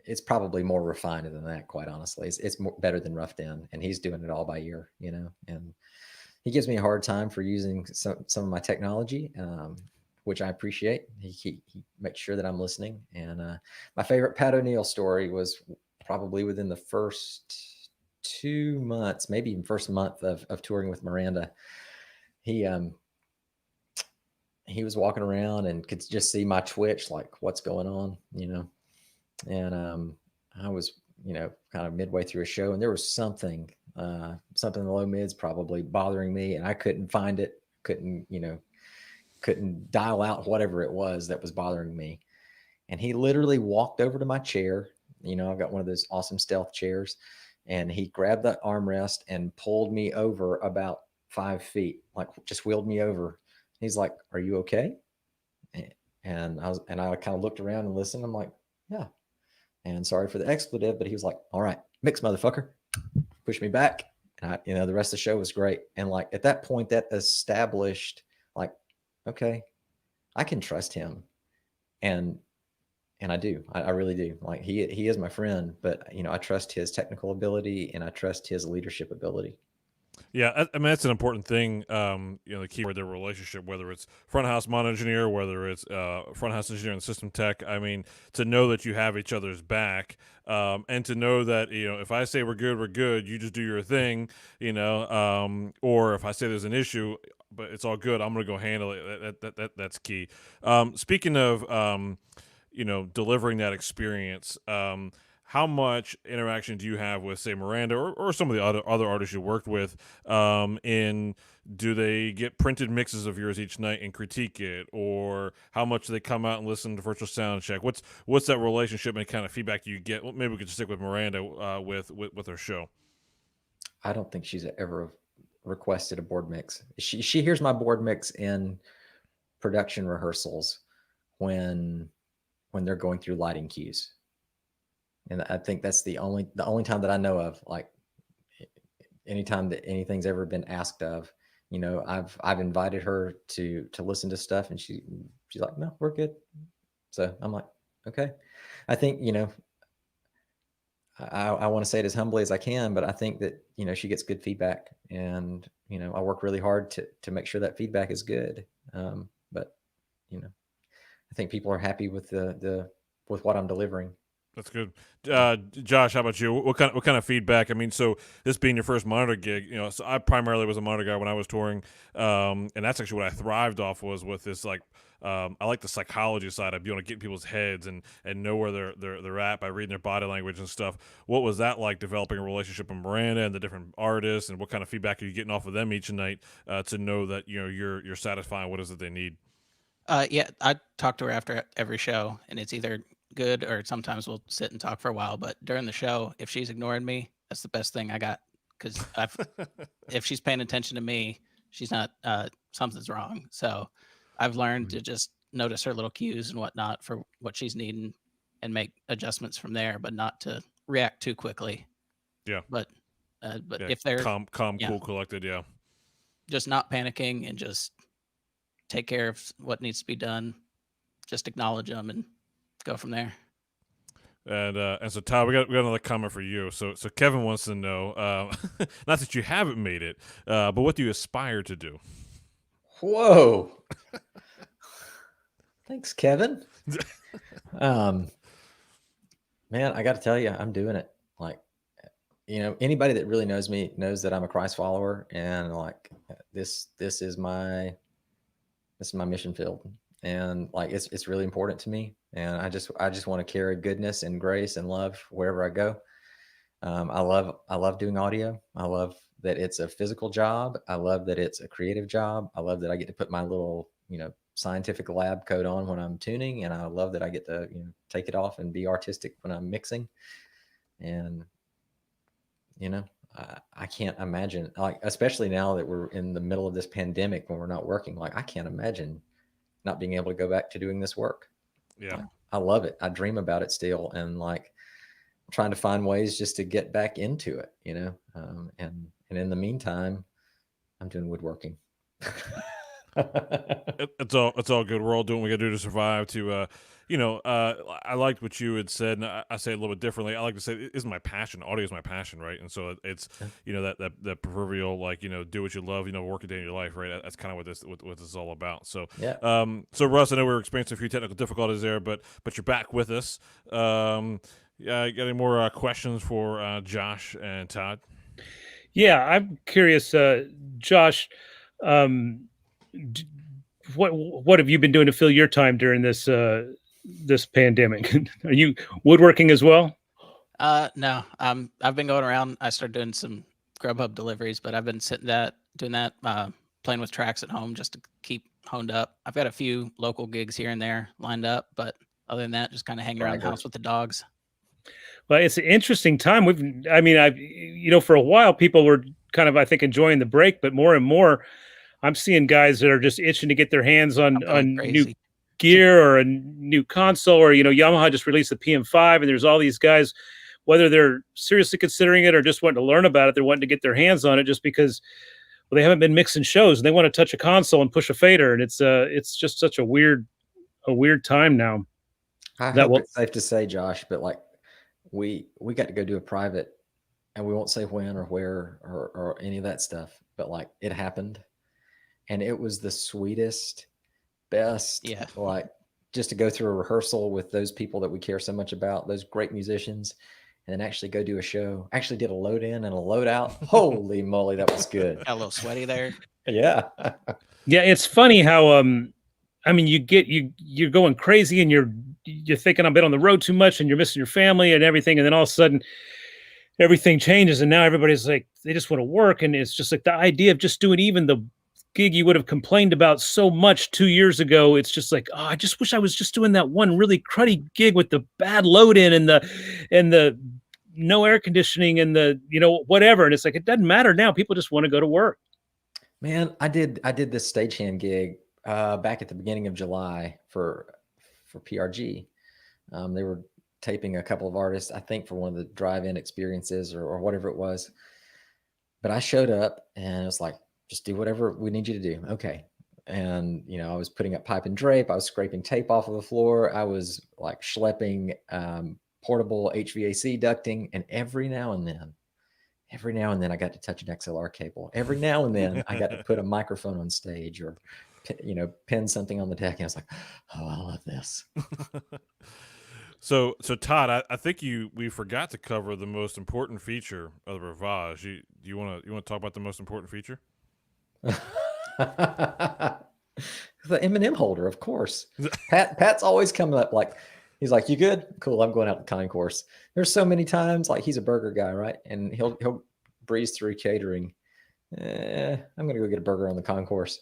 it's probably more refined than that, quite honestly. It's better than roughed in, and he's doing it all by ear, and he gives me a hard time for using some of my technology, which I appreciate. He makes sure that I'm listening. And my favorite Pat O'Neill story was probably within the first 2 months, maybe even first month of touring with Miranda. He was walking around and could just see my twitch, like what's going on, and I was, kind of midway through a show, and there was something in the low mids probably bothering me, and I couldn't find it, couldn't dial out whatever it was that was bothering me. And he literally walked over to my chair. I've got one of those awesome stealth chairs, and he grabbed that armrest and pulled me over about 5 feet, like just wheeled me over. He's like, "Are you okay?" And I kind of looked around and listened. I'm like, "Yeah." And sorry for the expletive, but he was like, "All right, mix, motherfucker." Pushed me back. And the rest of the show was great. And like at that point, that established like, okay, I can trust him. And I do. I really do. Like he is my friend, but I trust his technical ability, and I trust his leadership ability. Yeah, I mean that's an important thing. The key word, their relationship, whether it's front house monitor engineer, whether it's front house engineer and system tech. I mean, to know that you have each other's back, and to know that if I say we're good, you just do your thing, or if I say there's an issue, but it's all good, I'm gonna go handle it. That's key. Speaking of delivering that experience. How much interaction do you have with, say, Miranda or some of the other artists you worked with? Do they get printed mixes of yours each night and critique it, or how much do they come out and listen to virtual sound check? What's that relationship and kind of feedback you get? Well, maybe we could stick with Miranda with her show. I don't think she's ever requested a board mix. She hears my board mix in production rehearsals when they're going through lighting cues. And I think that's the only time that I know of, like anytime that anything's ever been asked of, you know, I've invited her to listen to stuff, and she's like, no, we're good. So I'm like, okay. I think, you know, I want to say it as humbly as I can, but I think that, you know, she gets good feedback, and, you know, I work really hard to make sure that feedback is good. But, you know, I think people are happy with with what I'm delivering. That's good. Josh, how about you? What kind of feedback? I mean, so this being your first monitor gig, you know, so I primarily was a monitor guy when I was touring, and that's actually what I thrived off was with this, like, I like the psychology side of being able to get in people's heads and know where they're at by reading their body language and stuff. What was that like, developing a relationship with Miranda and the different artists, and what kind of feedback are you getting off of them each night to know that, you know, you're satisfying what is it they need? Yeah, I talk to her after every show, and it's either good or sometimes we'll sit and talk for a while. But during the show, if she's ignoring me, that's the best thing I got, because if she's paying attention to me, she's not. Something's wrong. So I've learned to just notice her little cues and whatnot for what she's needing, and make adjustments from there, but not to react too quickly. Yeah. But Yeah, if they're calm, yeah. cool, collected, yeah. just not panicking and just take care of what needs to be done, just acknowledge them and go from there. And so Todd, we got another comment for you. So Kevin wants to know, not that you haven't made it, but what do you aspire to do? Whoa. Thanks, Kevin. Man, I got to tell you, I'm doing it. Like, you know, anybody that really knows me knows that I'm a Christ follower, and like this is my mission field, and like it's really important to me, and I just want to carry goodness and grace and love wherever I go. I love doing audio. I love that it's a physical job. I love that it's a creative job. I love that I get to put my little, you know, scientific lab coat on when I'm tuning, and I love that I get to, you know, take it off and be artistic when I'm mixing. And, you know, I can't imagine, like, especially now that we're in the middle of this pandemic when we're not working, like I can't imagine not being able to go back to doing this work. Yeah. Like, I love it. I dream about it still, and like trying to find ways just to get back into it, you know. And in the meantime, I'm doing woodworking. It's all good. We're all doing what we got to do to survive. You know, I liked what you had said, and I say it a little bit differently. I like to say it is my passion. Audio is my passion, right? And so it's, you know, that proverbial, like, you know, do what you love, you know, work a day in your life, right? That's kind of what this is all about. So yeah. So Russ, I know we were experiencing a few technical difficulties there, but you're back with us. Yeah, got any more questions for Josh and Todd? Yeah, I'm curious, Josh. What have you been doing to fill your time during this this pandemic? Are you woodworking as well? No, I've been going around. I started doing some Grubhub deliveries, but I've been doing that, playing with tracks at home just to keep honed up. I've got a few local gigs here and there lined up, but other than that, just kind of hanging around the house with the dogs. Well, it's an interesting time. You know, for a while, people were kind of, I think, enjoying the break, but more and more, I'm seeing guys that are just itching to get their hands on new gear or a new console, or, you know, Yamaha just released the PM5, and there's all these guys, whether they're seriously considering it or just wanting to learn about it, they're wanting to get their hands on it just because, well, they haven't been mixing shows and they want to touch a console and push a fader, and it's just such a weird time now. I hope it's safe to say, Josh, but like we got to go do a private, and we won't say when or where or any of that stuff, but like it happened, and it was the sweetest, best, like just to go through a rehearsal with those people that we care so much about, those great musicians, and then actually go do a show. Actually did a load in and a load out. Holy moly, that was good. Got a little sweaty there. Yeah. Yeah, it's funny how I mean, you're going crazy and you're thinking I've been on the road too much and you're missing your family and everything, and then all of a sudden everything changes and now everybody's like, they just want to work, and it's just like the idea of just doing even the gig you would have complained about so much 2 years ago. It's just like, oh, I just wish I was just doing that one really cruddy gig with the bad load in and the no air conditioning and the, you know, whatever. And it's like, it doesn't matter now. People just want to go to work. Man, I did this stagehand gig back at the beginning of July for PRG. They were taping a couple of artists, I think, for one of the drive-in experiences or whatever it was. But I showed up and it was like, just do whatever we need you to do. Okay. And, you know, I was putting up pipe and drape. I was scraping tape off of the floor. I was like schlepping portable HVAC ducting. And every now and then I got to touch an XLR cable. Every now and then I got to put a microphone on stage or, you know, pin something on the deck. And I was like, oh, I love this. So Todd, I think we forgot to cover the most important feature of the Rivage. You want to talk about the most important feature? The M&M holder, of course. Pat's always coming up like, he's like, you good? Cool. I'm going out to concourse. There's so many times, like, he's a burger guy, right? And he'll breeze through catering. I'm going to go get a burger on the concourse.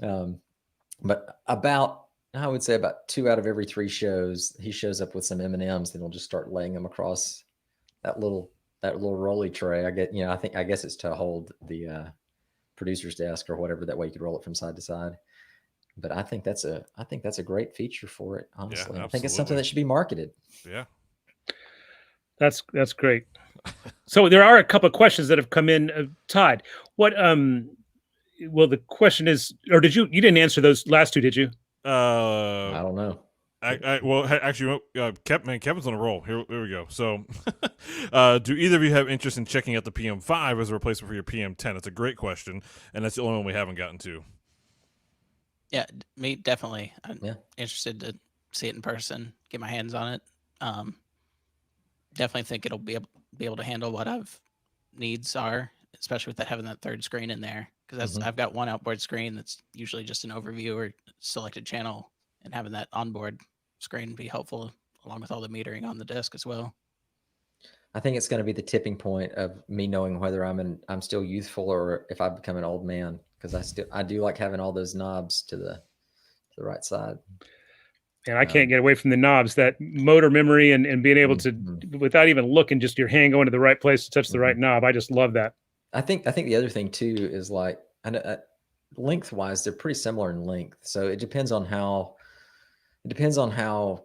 But I would say about 2 out of every 3 shows, he shows up with some M&Ms, and he'll just start laying them across that little rolly tray. I guess it's to hold the producer's desk or whatever. That way you could roll it from side to side. But I think that's a great feature for it. Honestly, Yeah, I think it's something that should be marketed. Yeah, That's great. So there are a couple of questions that have come in. Todd, what? Well, the question is, or you didn't answer those last 2, did you? I don't know. Well, actually, Kevin's on a roll. Here we go. So, do either of you have interest in checking out the PM5 as a replacement for your PM10? That's a great question, and that's the only one we haven't gotten to. Yeah, me definitely. I'm interested to see it in person, get my hands on it. Definitely think it'll be able to handle what I've needs are, especially with having that 3rd screen in there. Because I've got one outboard screen that's usually just an overview or selected channel, and having that onboard screen be helpful along with all the metering on the disc as well. I think it's going to be the tipping point of me knowing whether I'm still youthful or if I become an old man, because I do like having all those knobs to the right side. And I can't get away from the knobs, that motor memory and being able to, without even looking, just your hand going to the right place to touch the right knob. I just love that. I think the other thing too is, like, lengthwise, they're pretty similar in length. So it depends on how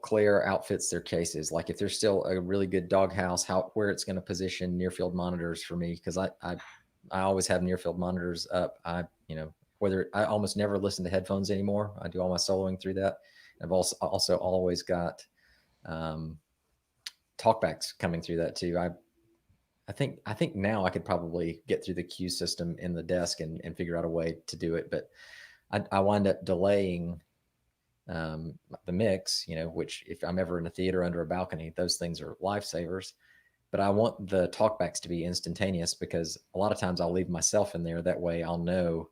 Claire outfits their cases. Like, if there's still a really good doghouse, where it's going to position near field monitors for me, because I always have near field monitors up. Whether I almost never listen to headphones anymore. I do all my soloing through that. I've also always got talkbacks coming through that too. I think now I could probably get through the cue system in the desk and figure out a way to do it, but I wind up delaying the mix, which if I'm ever in a theater under a balcony, those things are lifesavers. But I want the talkbacks to be instantaneous, because a lot of times I'll leave myself in there. That way I'll know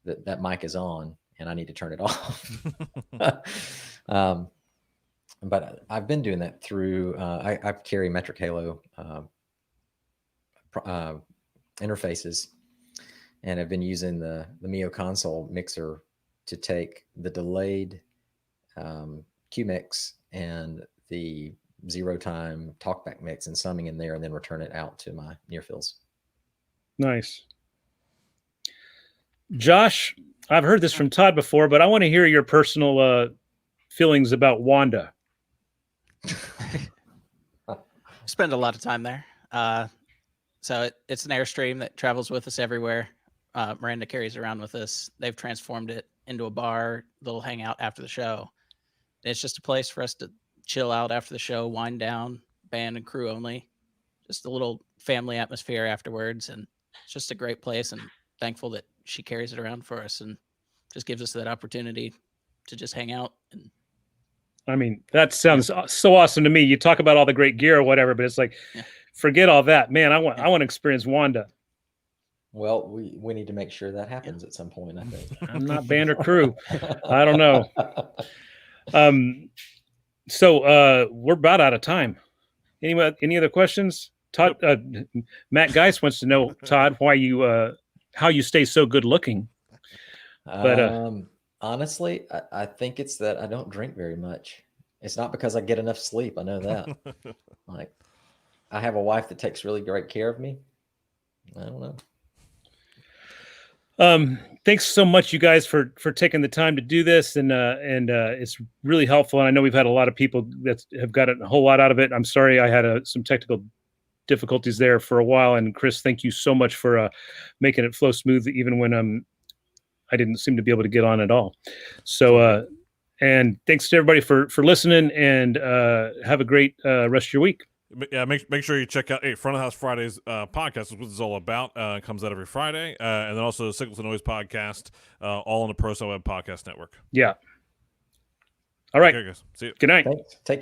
that mic is on and I need to turn it off. But I've been doing that through, I carry Metric Halo interfaces, and I've been using the Mio console mixer to take the delayed Q mix and the 0 time talkback mix and summing in there, and then return it out to my near fields. Nice. Josh, I've heard this from Todd before, but I want to hear your personal feelings about Wanda. Spend a lot of time there. So it's an Airstream that travels with us everywhere. Miranda carries around with us. They've transformed it into a bar, little hangout after the show. It's just a place for us to chill out after the show, wind down, band and crew only. Just a little family atmosphere afterwards. And it's just a great place, and thankful that she carries it around for us and just gives us that opportunity to just hang out. And I mean, that sounds so awesome to me. You talk about all the great gear or whatever, but it's like, forget all that, man. I want to experience Wanda. Well, we need to make sure that happens at some point, I think. I'm not band or crew. I don't know. So we're about out of time. Any other questions? Todd, Matt Geis wants to know, Todd, why how you stay so good looking. But honestly, I think it's that I don't drink very much. It's not because I get enough sleep. I know that. Like, I have a wife that takes really great care of me. I don't know. Thanks so much, you guys, for taking the time to do this, and it's really helpful. And I know we've had a lot of people that have gotten a whole lot out of it. I'm sorry I had some technical difficulties there for a while, and Chris, thank you so much for making it flow smooth, even when I didn't seem to be able to get on at all. So, and thanks to everybody for listening, and have a great rest of your week. Yeah, make sure you check out Front of the House Fridays podcast. Is what it's all about. It comes out every Friday, and then also the Signal to Noise podcast, all on the Pro Web Podcast Network. Yeah. All right. Okay, guys. See you. Good night. Thanks. Take care.